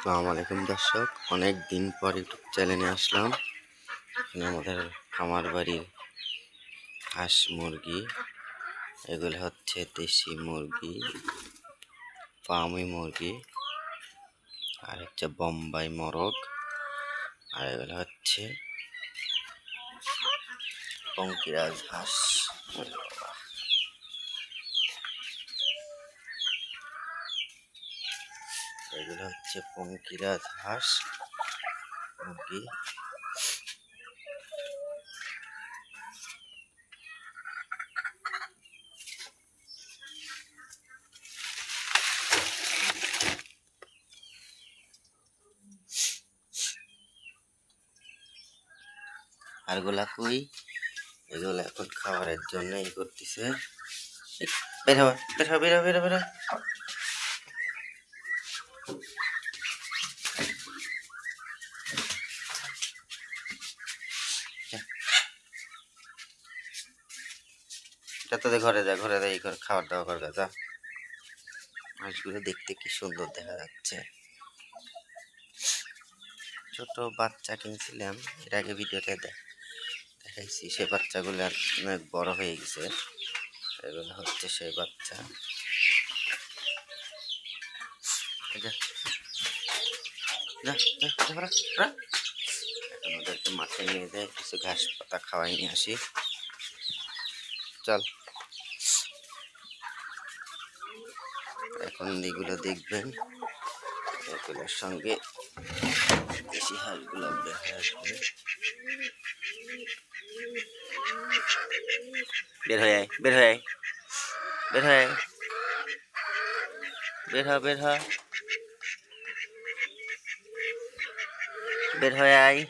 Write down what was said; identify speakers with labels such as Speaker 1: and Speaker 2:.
Speaker 1: আসসালামু আলাইকুম দর্শক, অনেক দিন পর ইউটিউব চ্যানেলে আসলাম। এখানে আমাদের খামার বাড়ির হাঁস মুরগি, এগুলো হচ্ছে দেশি মুরগি, ফার্মি মুরগি, আর হচ্ছে বোম্বাই মোরগ, আর এগুলো হচ্ছে পঙ্কিরাজ হাঁস। এগুলো হচ্ছে পঙ্কিরাজ হাঁস মুরগি। আর এগুলা কই, এগুলো এখন খাবারের জন্য ই করতেছে। বের হওয়া, বের হওয়া, বের হওয়া, বের হওয়া, বের হওয়া। তোদের ঘরে যা, ঘরে যা, এই ঘর খাবার দাওয়া কর যা। মাছগুলো দেখতে কি সুন্দর দেখা যাচ্ছে। ছোট বাচ্চা কিনছিলাম এর আগে ভিডিওতে দেখাইছি, সে বাচ্চাগুলো অনেক বড় হয়ে গেছে। এগুলো হচ্ছে সেই বাচ্চা। এখন ওদেরকে মাঠে নিয়ে যায়, কিছু ঘাস পাতা খাওয়াই নিয়ে আসি। চল, এখন এগুলো দেখবেন, এগুলোর সঙ্গে দেশি হাঁসগুলো দেখা আসবে। বের হয়ে আয়, বের হয়ে আয়, বের হয়ে আয়, বের হ, বের হ, বের হয়ে আয়।